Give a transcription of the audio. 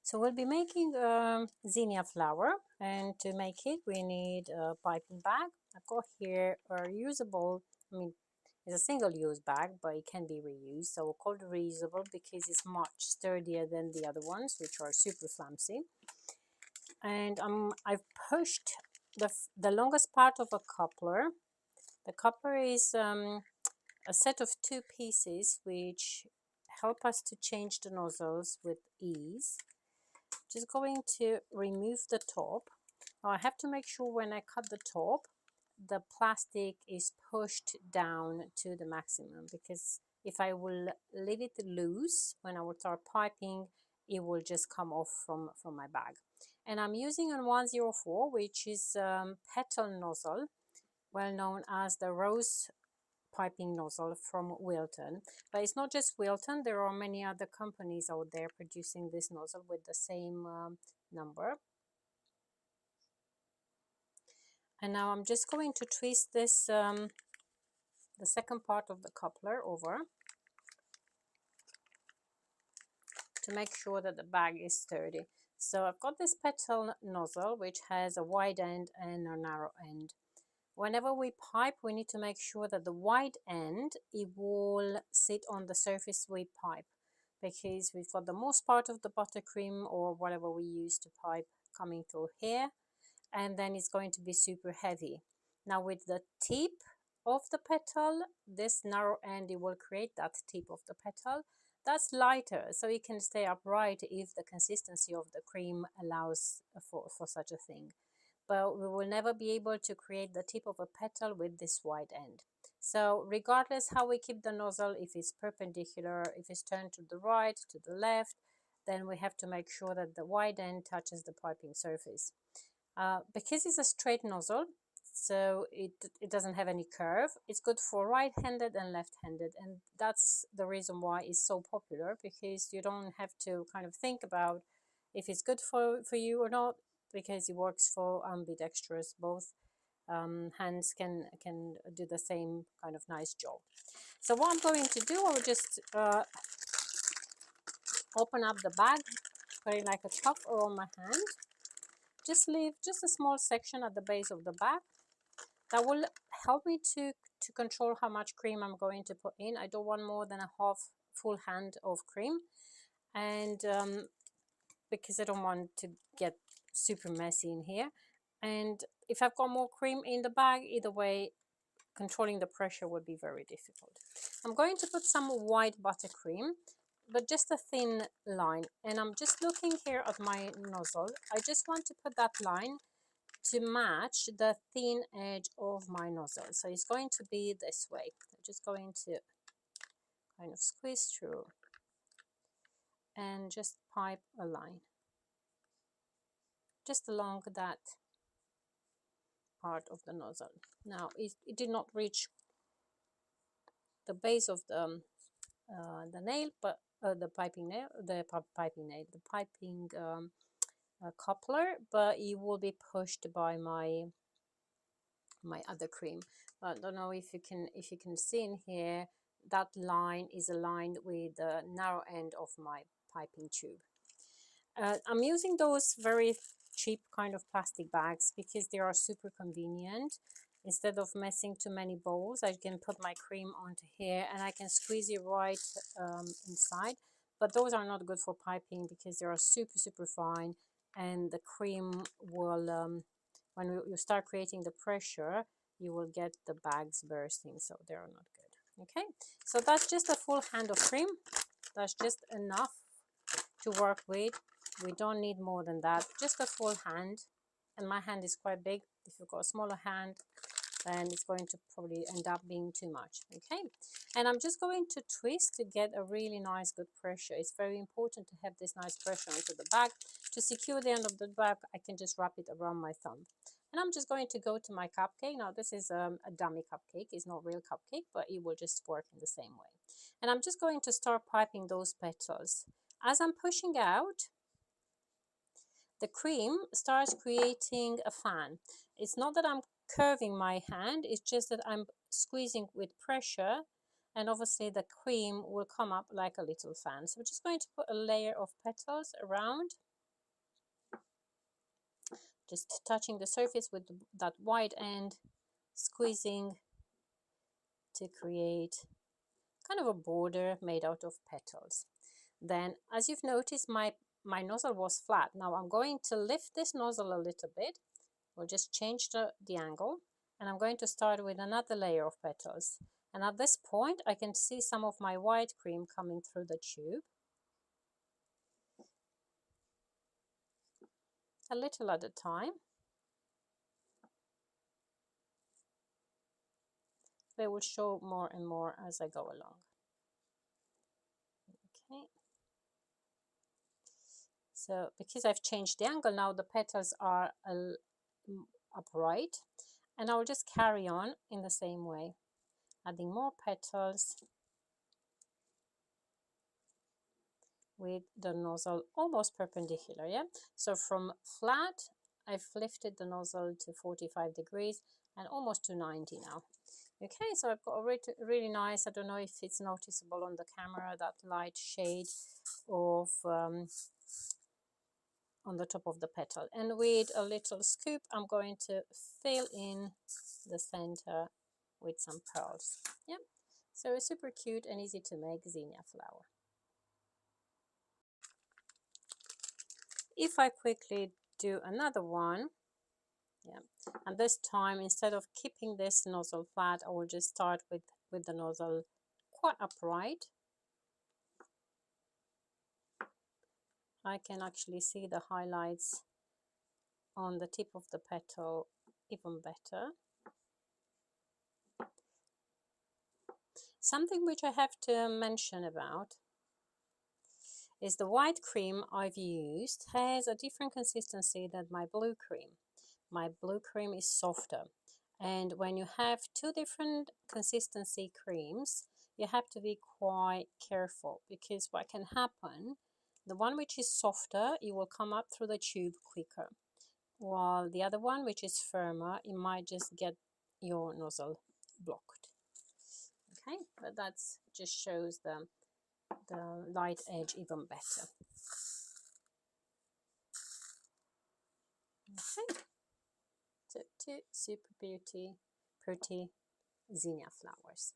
So we'll be making zinnia flower, and to make it we need a piping bag. I've got here a reusable, I mean it's a single-use bag, but it can be reused. So we'll call it reusable because it's much sturdier than the other ones, which are super flimsy. And I've pushed the longest part of a coupler. The coupler is a set of two pieces which help us to change the nozzles with ease. Just going to remove the top. Now I have to make sure when I cut the top, the plastic is pushed down to the maximum, because if I will leave it loose when I will start piping, it will just come off from my bag. And I'm using a 104, which is petal nozzle, well known as the rose piping nozzle from Wilton. But it's not just Wilton, there are many other companies out there producing this nozzle with the same number. And now I'm just going to twist this, the second part of the coupler over to make sure that the bag is sturdy. So I've got this petal nozzle which has a wide end and a narrow end. Whenever we pipe, we need to make sure that the wide end, it will sit on the surface we pipe, because we've got the most part of the buttercream or whatever we use to pipe coming through here, and then it's going to be super heavy. Now with the tip of the petal, this narrow end, it will create that tip of the petal. That's lighter, so it can stay upright if the consistency of the cream allows for such a thing. But we will never be able to create the tip of a petal with this wide end. So regardless how we keep the nozzle, if it's perpendicular, if it's turned to the right, to the left, then we have to make sure that the wide end touches the piping surface. Because it's a straight nozzle, so it doesn't have any curve, it's good for right-handed and left-handed, and that's the reason why it's so popular, because you don't have to kind of think about if it's good for you or not, because it works for ambidextrous. Both hands can do the same kind of nice job. So what I'm going to do, I will just open up the bag, put it like a cup around my hand, just leave just a small section at the base of the bag. That will help me to control how much cream I'm going to put in. I don't want more than a half full hand of cream, and because I don't want to get super messy in here. And if I've got more cream in the bag, either way, controlling the pressure would be very difficult. I'm going to put some white buttercream, but just a thin line. And I'm just looking here at my nozzle. I just want to put that line to match the thin edge of my nozzle. So it's going to be this way. I'm just going to kind of squeeze through and just pipe a line just along that part of the nozzle. Now it did not reach the base of the nail, but the piping nail, the piping coupler, but it will be pushed by my other cream. I don't know if you can see in here, that line is aligned with the narrow end of my piping tube. I'm using those very cheap kind of plastic bags because they are super convenient. Instead of messing too many bowls, I can put my cream onto here and I can squeeze it right inside. But those are not good for piping because they are super fine, and the cream will, when you start creating the pressure, you will get the bags bursting, so they are not good. Okay, so that's just a full hand of cream. That's just enough to work with. We don't need more than that, just a full hand, and my hand is quite big. If you've got a smaller hand, then it's going to probably end up being too much. Okay, and I'm just going to twist to get a really nice good pressure. It's very important to have this nice pressure onto the bag. To secure the end of the bag, I can just wrap it around my thumb. And I'm just going to go to my cupcake. Now this is a dummy cupcake, it's not real cupcake, but it will just work in the same way. And I'm just going to start piping those petals. As I'm pushing out, the cream starts creating a fan. It's not that I'm curving my hand, it's just that I'm squeezing with pressure, and obviously the cream will come up like a little fan. So we're just going to put a layer of petals around, just touching the surface with that white end, squeezing to create kind of a border made out of petals. Then, as you've noticed, my nozzle was flat. Now I'm going to lift this nozzle a little bit. We'll just change the angle, and I'm going to start with another layer of petals. And at this point, I can see some of my white cream coming through the tube. A little at a time. They will show more and more as I go along. Okay. So because I've changed the angle now, the petals are upright, and I'll just carry on in the same way, adding more petals with the nozzle almost perpendicular. Yeah, so from flat I've lifted the nozzle to 45 degrees and almost to 90 now. Okay, so I've got a really nice, I don't know if it's noticeable on the camera, that light shade of on the top of the petal. And with a little scoop, I'm going to fill in the center with some pearls. Yeah, so it's super cute and easy to make zinnia flower. If I quickly do another one, yeah, and this time instead of keeping this nozzle flat, I will just start with the nozzle quite upright. I can actually see the highlights on the tip of the petal even better. Something which I have to mention about is the white cream I've used has a different consistency than my blue cream. My blue cream is softer, and when you have two different consistency creams, you have to be quite careful, because what can happen, the one which is softer, it will come up through the tube quicker, while the other one which is firmer, it might just get your nozzle blocked. Okay, but that's just shows the light edge even better. Okay, so two super pretty zinnia flowers.